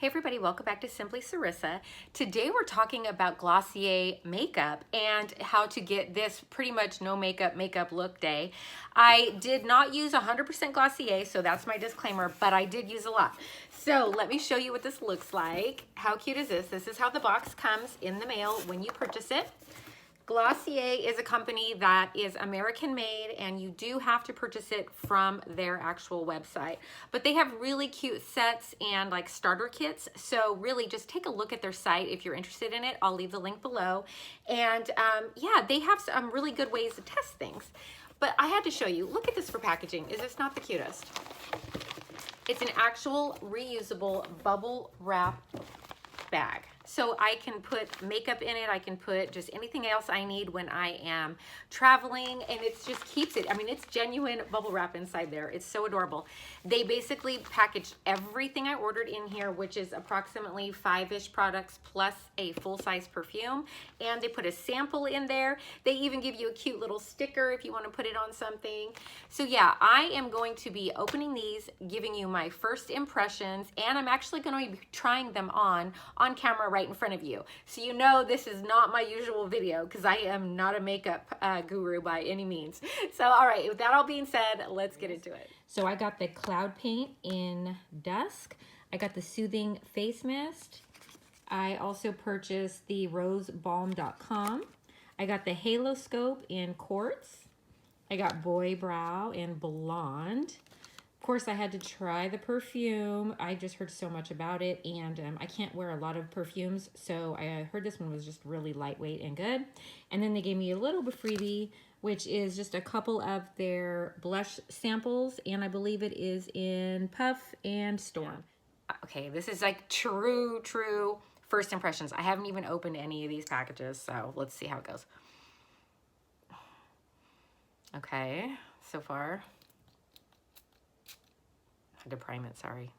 Hey everybody, welcome back to Simply Cerisa. Today we're talking about Glossier makeup and how to get this pretty much no makeup look day. I did not use 100% Glossier, so that's my disclaimer, but I did use a lot. So let me show you what this looks like. How cute is this? This is how the box comes in the mail when you purchase it. Glossier is a company that is American made, and you do have to purchase it from their actual website. But they have really cute sets and like starter kits. So really just take a look at their site if you're interested in it. I'll leave the link below. And yeah, they have some really good ways to test things. But I had to show you, look at this for packaging. Is this not the cutest? It's an actual reusable bubble wrap bag. So I can put makeup in it, I can put just anything else I need when I am traveling, and it just keeps it. I mean, it's genuine bubble wrap inside there. It's so adorable. They basically packaged everything I ordered in here, which is approximately 5-ish products plus a full-size perfume, and they put a sample in there. They even give you a cute little sticker if you want to put it on something. So yeah, I am going to be opening these, giving you my first impressions, and I'm actually going to be trying them on camera right in front of you. So you know this is not my usual video because I am not a makeup guru by any means. So all right, with that all being said, let's get into it. So I got the cloud paint in Dusk. I got the soothing face mist. I also purchased the rose balm.com. I got the Haloscope in Quartz. I got boy brow in blonde. Of course, I had to try the perfume. I just heard so much about it, and I can't wear a lot of perfumes, so I heard this one was just really lightweight and good. And then they gave me a little bit freebie, which is just a couple of their blush samples, and I believe it is in Puff and Storm. Okay, this is like true first impressions. I haven't even opened any of these packages, so let's see how it goes. Okay, so far. I had to prime it, sorry.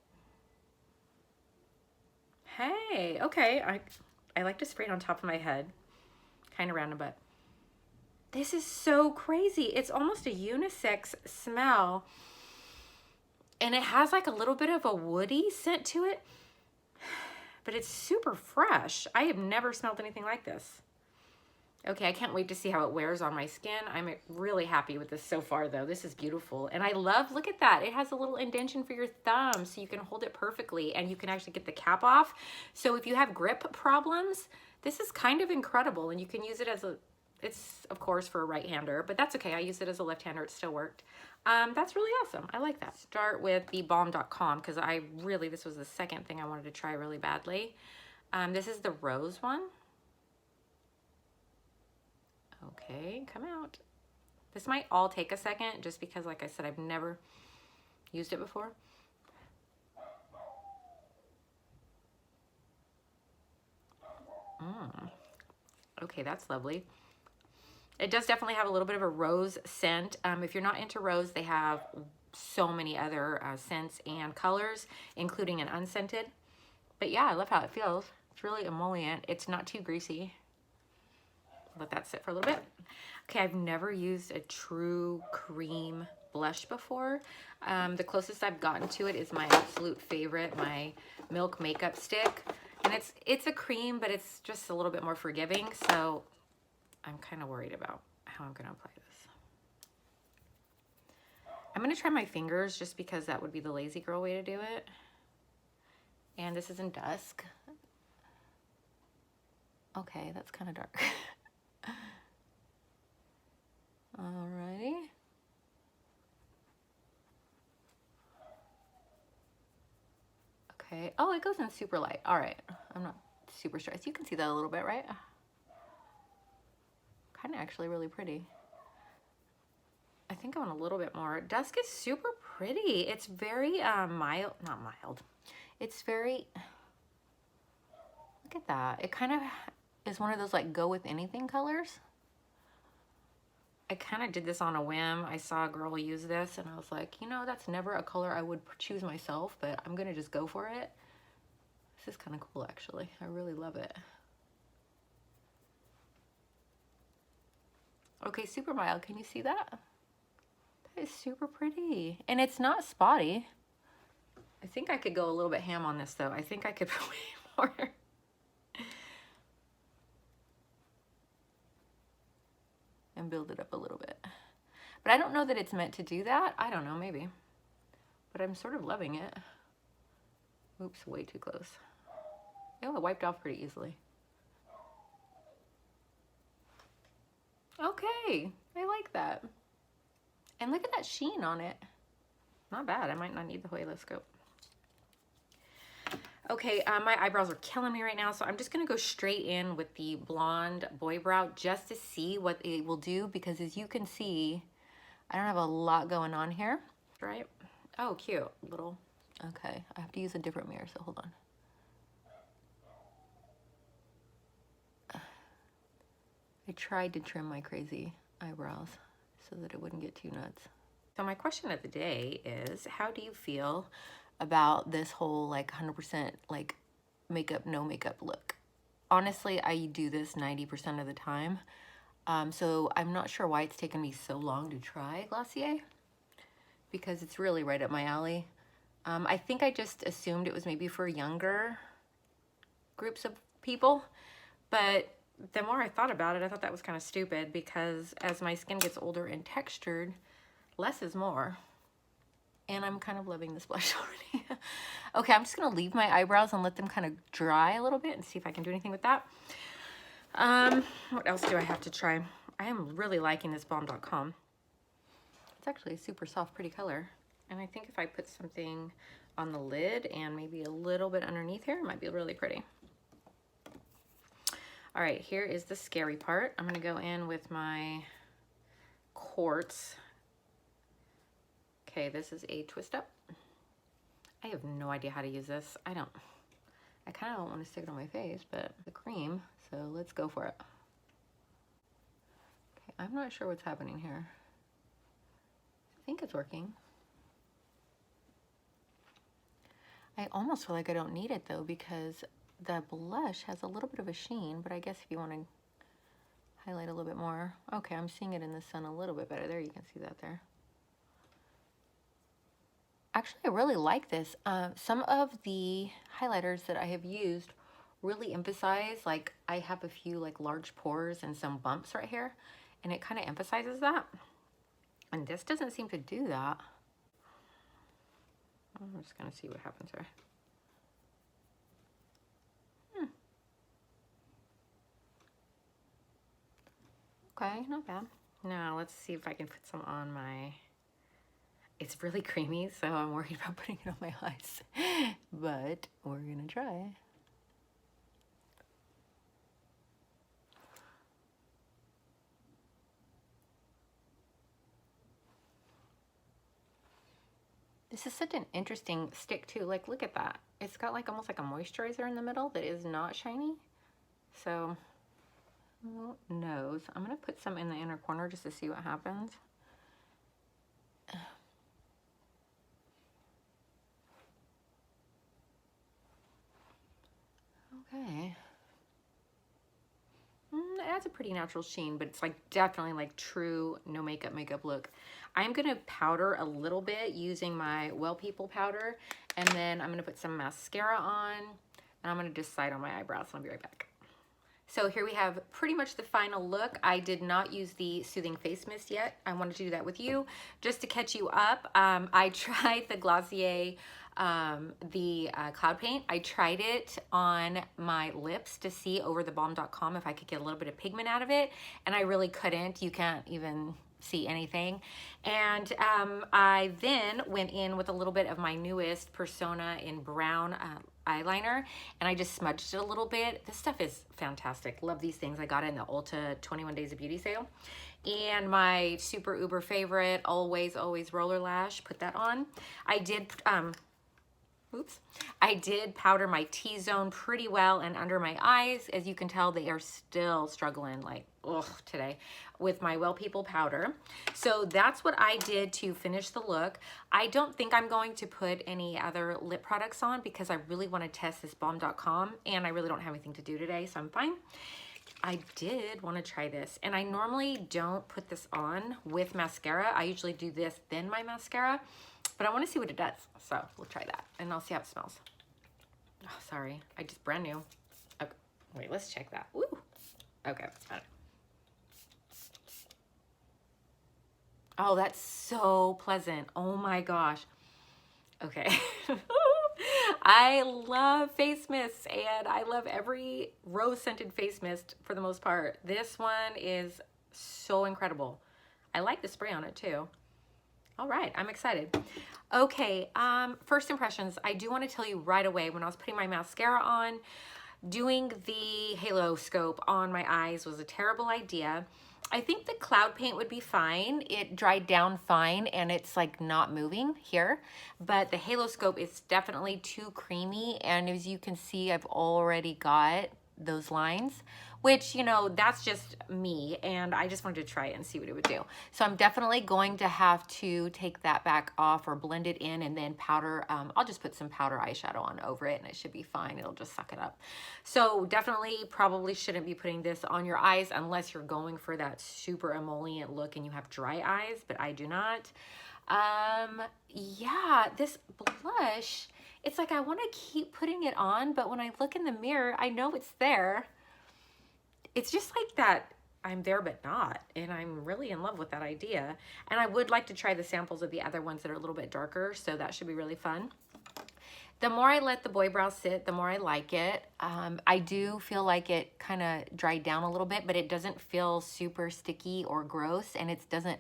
Hey, okay, I like to spray it on top of my head. Kind of random, but this is so crazy. It's almost a unisex smell. And it has like a little bit of a woody scent to it, but it's super fresh. I have never smelled anything like this. Okay, I can't wait to see how it wears on my skin. I'm really happy with this so far, though. This is beautiful. And I love, look at that. It has a little indentation for your thumb, so you can hold it perfectly, and you can actually get the cap off. So if you have grip problems, this is kind of incredible, and you can use it as a, it's, of course, for a right-hander, but that's okay. I used it as a left-hander. It still worked. That's really awesome. I like that. Start with the Balm.com, because this was the second thing I wanted to try really badly. This is the rose one. Okay, come out. This might all take a second just because, like I said, I've never used it before. Okay, that's lovely. It does definitely have a little bit of a rose scent. If you're not into rose, they have so many other scents and colors, including an unscented. But yeah, I love how it feels. It's really emollient. It's not too greasy. Let that sit for a little bit. Okay, I've never used a true cream blush before. The closest I've gotten to it is my absolute favorite, my Milk Makeup Stick. And it's a cream, but it's just a little bit more forgiving, so I'm kind of worried about how I'm going to apply this. I'm going to try my fingers just because that would be the lazy girl way to do it. And this is in Dusk. Okay, that's kind of dark. Alrighty. Okay. Oh, it goes in super light. All right. I'm not super stressed. You can see that a little bit, right? Kind of actually really pretty. I think I want a little bit more. Dusk is super pretty. It's very mild, not mild. It's very, look at that. It kind of is one of those like go with anything colors. I kind of did this on a whim. I saw a girl use this and I was like, you know, that's never a color I would choose myself, but I'm going to just go for it. This is kind of cool, actually. I really love it. Okay, super mild. Can you see that? That is super pretty. And it's not spotty. I think I could go a little bit ham on this though. I think I could put way more. And build it up a little bit. But I don't know that it's meant to do that. I don't know, maybe. But I'm sort of loving it. Oops, way too close. Oh, it wiped off pretty easily. Okay, I like that. And look at that sheen on it. Not bad. I might not need the Haloscope. Okay, my eyebrows are killing me right now, so I'm just gonna go straight in with the blonde boy brow just to see what it will do, because as you can see, I don't have a lot going on here. Right? Oh, cute. Little. Okay, I have to use a different mirror, so hold on. I tried to trim my crazy eyebrows so that it wouldn't get too nuts. So my question of the day is, how do you feel about this whole like 100% like makeup, no makeup look? Honestly, I do this 90% of the time. So I'm not sure why it's taken me so long to try Glossier, because it's really right up my alley. I think I just assumed it was maybe for younger groups of people, but the more I thought about it, I thought that was kind of stupid, because as my skin gets older and textured, less is more. And I'm kind of loving this blush already. Okay, I'm just gonna leave my eyebrows and let them kind of dry a little bit and see if I can do anything with that. What else do I have to try? I am really liking this Balm.com. It's actually a super soft, pretty color. And I think if I put something on the lid and maybe a little bit underneath here, it might be really pretty. All right, here is the scary part. I'm gonna go in with my Quartz. Okay, this is a twist up. I have no idea how to use this. I kind of don't want to stick it on my face, but the cream, so let's go for it. Okay, I'm not sure what's happening here. I think it's working. I almost feel like I don't need it though, because the blush has a little bit of a sheen, but I guess if you want to highlight a little bit more. Okay, I'm seeing it in the sun a little bit better. There, you can see that there. Actually, I really like this. Some of the highlighters that I have used really emphasize, like I have a few like large pores and some bumps right here, and it kind of emphasizes that. And this doesn't seem to do that. I'm just gonna see what happens here. Okay, not bad. Now let's see if I can put some on my... It's really creamy, so I'm worried about putting it on my eyes. But we're gonna try. This is such an interesting stick too. Like, look at that. It's got like almost like a moisturizer in the middle that is not shiny. So, who knows? I'm gonna put some in the inner corner just to see what happens. Okay. It has a pretty natural sheen, but it's like definitely like true no makeup look. I'm gonna powder a little bit using my Well People powder, and then I'm gonna put some mascara on, and I'm gonna decide on my eyebrows. I'll be right back. So here we have pretty much the final look. I did not use the Soothing Face Mist yet. I wanted to do that with you just to catch you up. I tried the Glossier Cloud Paint. I tried it on my lips to see over the Balm.com if I could get a little bit of pigment out of it, and I really couldn't. You can't even see anything. And I then went in with a little bit of my newest Persona in brown eyeliner, and I just smudged it a little bit. This stuff is fantastic. Love these things. I got it in the Ulta 21 Days of Beauty sale. And my super uber favorite, Always Roller Lash, put that on. I did I did powder my T-zone pretty well and under my eyes. As you can tell, they are still struggling like, ugh, today with my Well People powder. So that's what I did to finish the look. I don't think I'm going to put any other lip products on because I really want to test this Balm.com, and I really don't have anything to do today, so I'm fine. I did want to try this, and I normally don't put this on with mascara. I usually do this, then my mascara, but I want to see what it does. So we'll try that, and I'll see how it smells. Oh, sorry, I just brand new. Okay, wait, let's check that. Ooh, okay, got it. Oh, that's so pleasant. Oh my gosh. Okay. I love face mists, and I love every rose scented face mist for the most part. This one is so incredible. I like the spray on it too. All right, I'm excited. Okay, first impressions. I do want to tell you right away, when I was putting my mascara on, doing the Haloscope on my eyes was a terrible idea. I think the cloud paint would be fine. It dried down fine, and it's like not moving here, but the Haloscope is definitely too creamy, and as you can see, I've already got those lines, which, you know, that's just me, and I just wanted to try it and see what it would do. So I'm definitely going to have to take that back off or blend it in, and then powder. I'll just put some powder eyeshadow on over it, and it should be fine. It'll just suck it up. So definitely probably shouldn't be putting this on your eyes unless you're going for that super emollient look and you have dry eyes, but I do not. Yeah, this blush, it's like I want to keep putting it on, but when I look in the mirror, I know it's there. It's just like that I'm there but not, and I'm really in love with that idea. And I would like to try the samples of the other ones that are a little bit darker, so that should be really fun. The more I let the boy brow sit, the more I like it. I do feel like it kind of dried down a little bit, but it doesn't feel super sticky or gross, and it doesn't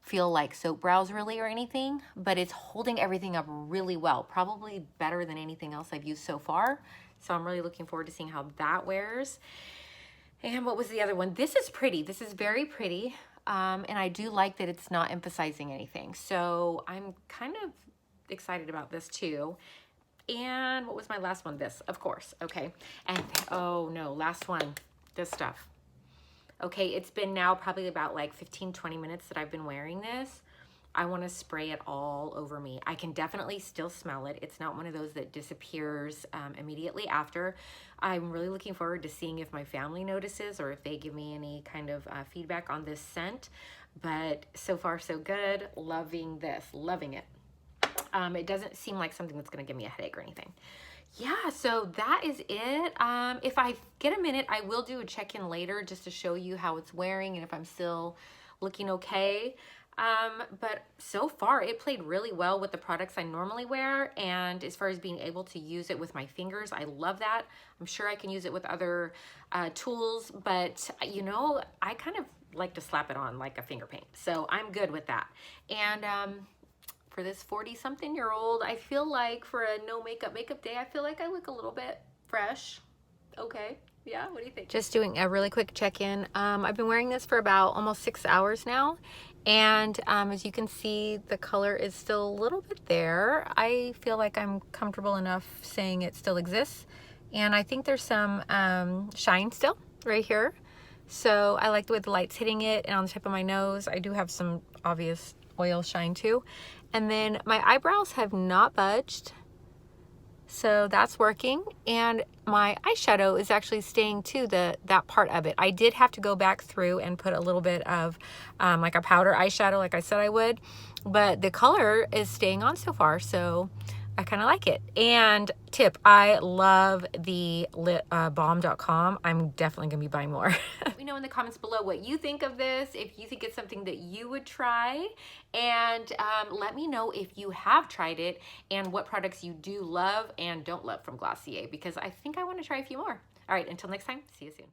feel like soap brows really or anything, but it's holding everything up really well, probably better than anything else I've used so far. So I'm really looking forward to seeing how that wears. And what was the other one? This is pretty. This is very pretty. And I do like that it's not emphasizing anything. So I'm kind of excited about this too. And what was my last one? This, of course. Okay. And oh no, last one, this stuff. Okay, it's been now probably about like 15-20 minutes that I've been wearing this. I want to spray it all over me. I can definitely still smell it. It's not one of those that disappears immediately after. I'm really looking forward to seeing if my family notices or if they give me any kind of feedback on this scent. But so far so good. Loving this, loving it. It doesn't seem like something that's going to give me a headache or anything. Yeah, so that is it. If I get a minute, I will do a check-in later just to show you how it's wearing and if I'm still looking okay. But so far it played really well with the products I normally wear, and as far as being able to use it with my fingers, I love that. I'm sure I can use it with other tools, but you know, I kind of like to slap it on like a finger paint, so I'm good with that. And for this 40-something-year-old, I feel like for a no makeup day, I feel like I look a little bit fresh. Okay. Yeah, what do you think? Just doing a really quick check-in. I've been wearing this for about almost 6 hours now, and as you can see, the color is still a little bit there. I feel like I'm comfortable enough saying it still exists, and I think there's some shine still right here. So I like the way the light's hitting it, and on the tip of my nose, I do have some obvious oil shine too. And then my eyebrows have not budged, so that's working, and my eyeshadow is actually staying to that part of it. I did have to go back through and put a little bit of like a powder eyeshadow like I said I would, but the color is staying on so far, so I kind of like it. And tip, I love the Balm.com. I'm definitely gonna be buying more. Let me know in the comments below what you think of this, if you think it's something that you would try, and let me know if you have tried it and what products you do love and don't love from Glossier, because I think I want to try a few more. All right, until next time, see you soon.